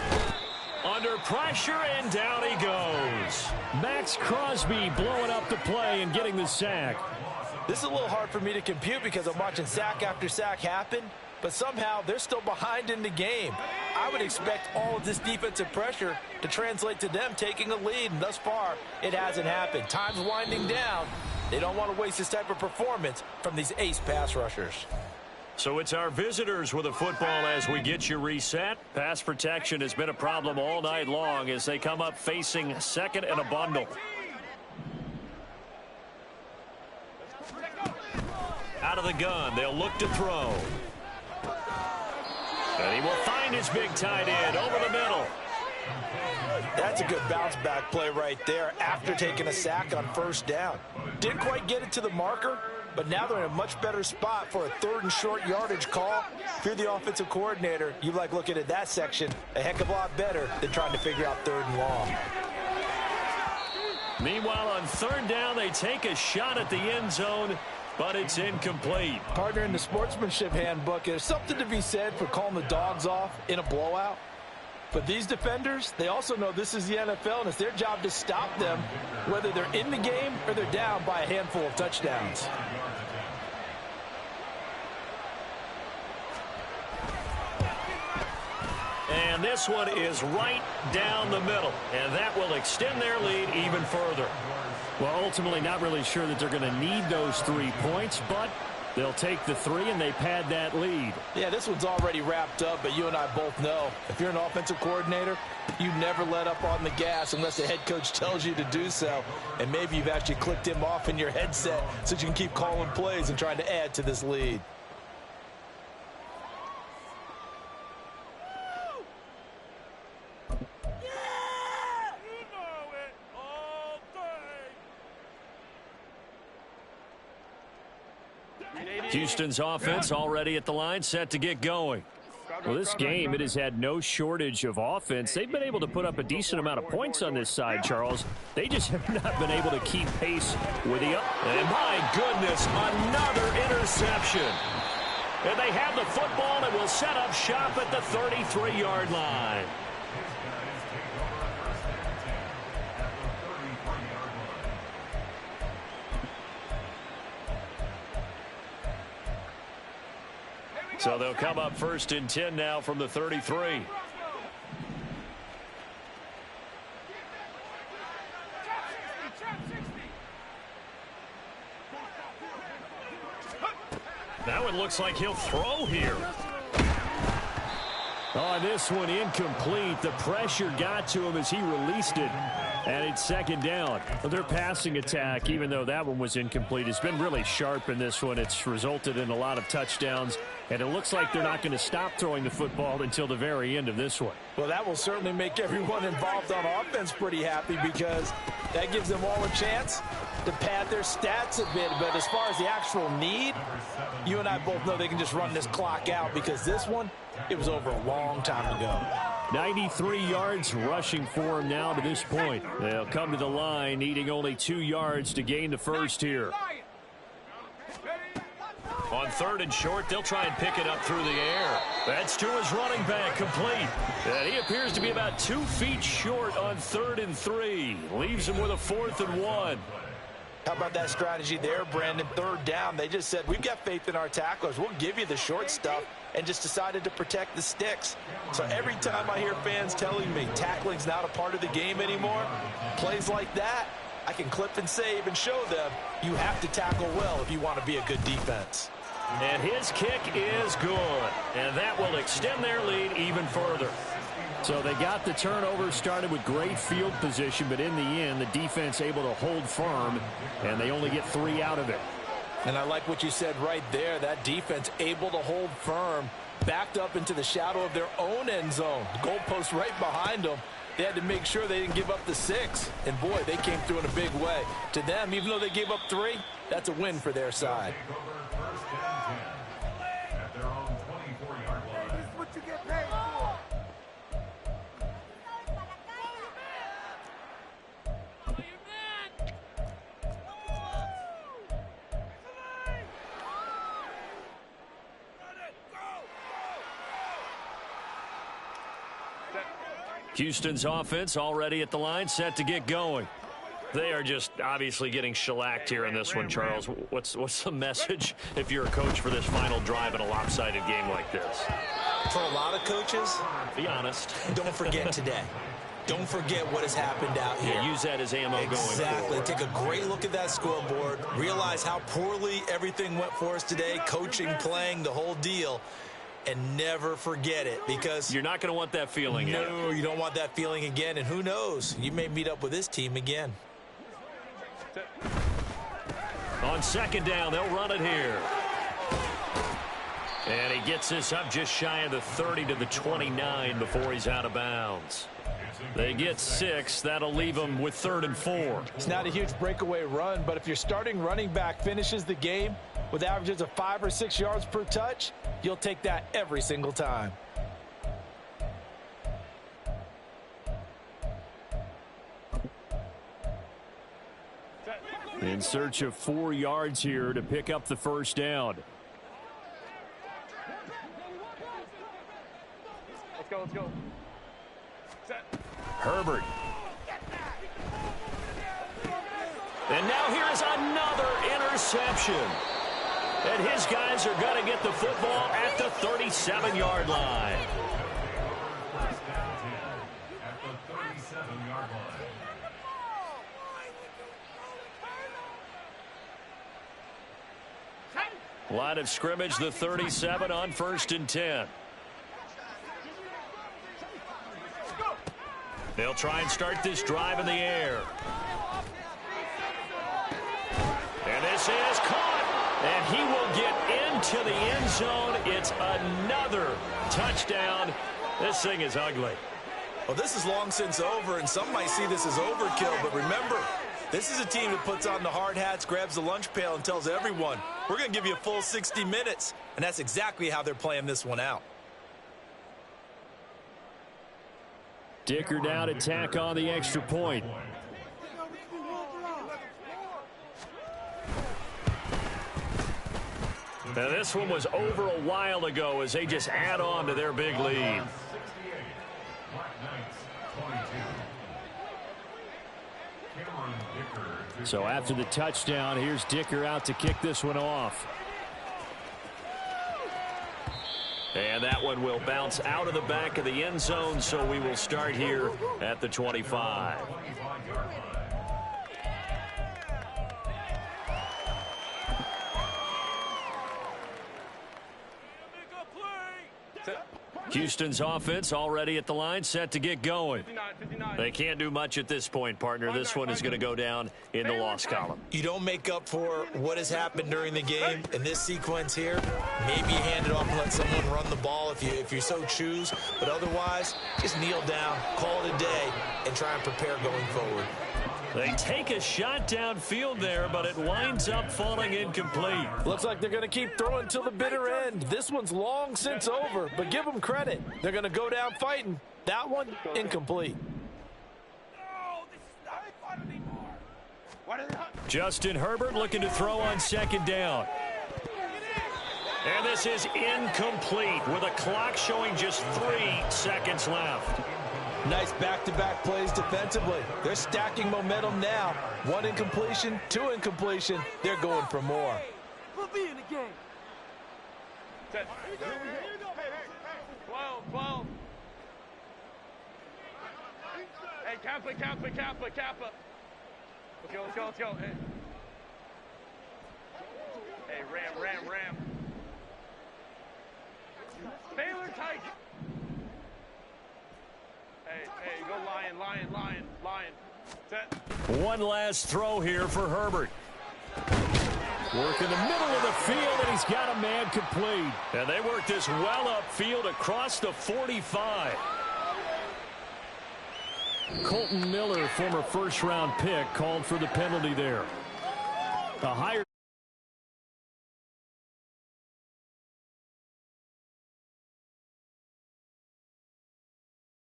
E: Under pressure, and down he goes. Max Crosby blowing up the play and getting the sack.
F: This is a little hard for me to compute because I'm watching sack after sack happen, but somehow they're still behind in the game. I would expect all of this defensive pressure to translate to them taking a lead, and thus far, it hasn't happened. Time's winding down. They don't want to waste this type of performance from these ace pass rushers.
E: So it's our visitors with a football as we get you reset. Pass protection has been a problem all night long as they come up facing second and a bundle. Out of the gun, they'll look to throw. And he will find his big tight end over the middle.
F: That's a good bounce back play right there after taking a sack on first down. Didn't quite get it to the marker, but now they're in a much better spot for a third and short yardage call. If you're the offensive coordinator, you like looking at that section a heck of a lot better than trying to figure out third and long.
E: Meanwhile, on third down, they take a shot at the end zone, but it's incomplete.
F: Partner, in the sportsmanship handbook, there's something to be said for calling the dogs off in a blowout. But these defenders, they also know this is the NFL, and it's their job to stop them, whether they're in the game or they're down by a handful of touchdowns.
E: And this one is right down the middle, and that will extend their lead even further. Well, ultimately not really sure that they're going to need those 3 points, but they'll take the 3 and they pad that lead.
F: Yeah, this one's already wrapped up, but you and I both know if you're an offensive coordinator, you never let up on the gas unless the head coach tells you to do so. And maybe you've actually clicked him off in your headset so you can keep calling plays and trying to add to this lead.
E: Houston's offense already at the line, set to get going. Well, this game, it has had no shortage of offense. They've been able to put up a decent amount of points on this side, Charles. They just have not been able to keep pace with the... And my goodness, another interception. And they have the football and will set up shop at the 33-yard line. So they'll come up 1st and 10 now from the 33. Now it looks like he'll throw here. Oh, this one incomplete. The pressure got to him as he released it. And it's 2nd down. Their passing attack, even though that one was incomplete, has been really sharp in this one. It's resulted in a lot of touchdowns. And it looks like they're not going to stop throwing the football until the very end of this one.
F: Well, that will certainly make everyone involved on offense pretty happy because that gives them all a chance to pad their stats a bit. But as far as the actual need, you and I both know they can just run this clock out because this one, it was over a long time ago.
E: 93 yards rushing for him now to this point. They'll come to the line needing only 2 yards to gain the first here. On 3rd and short, they'll try and pick it up through the air. That's to his running back, complete. And he appears to be about 2 feet short on 3rd and 3. Leaves him with a 4th and 1.
F: How about that strategy there, Brandon? 3rd down, they just said, we've got faith in our tacklers. We'll give you the short stuff, and just decided to protect the sticks. So every time I hear fans telling me tackling's not a part of the game anymore, plays like that, I can clip and save and show them you have to tackle well if you want to be a good defense.
E: And his kick is good. And that will extend their lead even further. So they got the turnover, started with great field position, but in the end, the defense able to hold firm, and they only get 3 out of it.
F: And I like what you said right there. That defense able to hold firm, backed up into the shadow of their own end zone. The goalpost right behind them. They had to make sure they didn't give up the 6. And, boy, they came through in a big way. To them, even though they gave up 3, that's a win for their side.
E: Houston's offense already at the line, set to get going. They are just obviously getting shellacked here in this one, Charles. What's the message if you're a coach for this final drive in a lopsided game like this?
D: For a lot of coaches,
E: be honest.
D: Don't forget today. Don't forget what has happened out here.
E: Yeah, use that as ammo going forward.
D: Exactly. Take a great look at that scoreboard. Realize how poorly everything went for us today. Coaching, playing, the whole deal. And never forget it, because
E: you're not going to want that feeling again.
D: No, you don't want that feeling again. And who knows? You may meet up with this team again.
E: On 2nd down, they'll run it here. And he gets this up just shy of the 30 to the 29 before he's out of bounds. They get 6. That'll leave them with 3rd and 4.
F: It's not a huge breakaway run, but if your starting running back finishes the game with averages of 5 or 6 yards per touch, you'll take that every single time.
E: In search of 4 yards here to pick up the 1st down.
C: Let's go. Set.
E: Herbert. And now here is another interception. And his guys are going to get the football at the 37-yard line.
G: At the 37-yard line.
E: Line of scrimmage, the 37 on 1st and 10. They'll try and start this drive in the air. And this is caught. And he will get into the end zone. It's another touchdown. This thing is ugly.
D: Well, this is long since over, and some might see this as overkill. But remember,
F: This is a team that puts on the hard hats, grabs the lunch pail, and tells everyone, we're going to give you a full 60 minutes. And that's exactly how they're playing this one out.
E: Dicker down to tack on the extra point. Now this one was over a while ago as they just add on to their big lead. So after the touchdown, here's Dicker out to kick this one off. And that one will bounce out of the back of the end zone, so we will start here at the 25. Houston's offense already at the line, set to get going. They can't do much at this point, partner. This one is going to go down in the loss column.
F: You don't make up for what has happened during the game in this sequence here. Maybe you hand it off and let someone run the ball if you so choose. But otherwise, just kneel down, call it a day, and try and prepare going forward.
E: They take a shot downfield there, but it winds up falling incomplete.
F: Looks like they're going to keep throwing till the bitter end. This one's long since over, but give them credit. They're going to go down fighting. That one, incomplete.
E: Justin Herbert looking to throw on second down. And this is incomplete with a clock showing just 3 seconds left.
F: Nice back-to-back plays defensively. They're stacking momentum now. 1 incompletion, 2 incompletion. They're going for more.
C: We'll be in the game. 10. 12. Hey, Kappa. Let's go. Hey, ram. Baylor tight. Hey, go lion. Set.
E: One last throw here for Herbert. Work in the middle of the field, and he's got a man complete. And they work this well upfield across the 45. Colton Miller, former first-round pick, called for the penalty there. A higher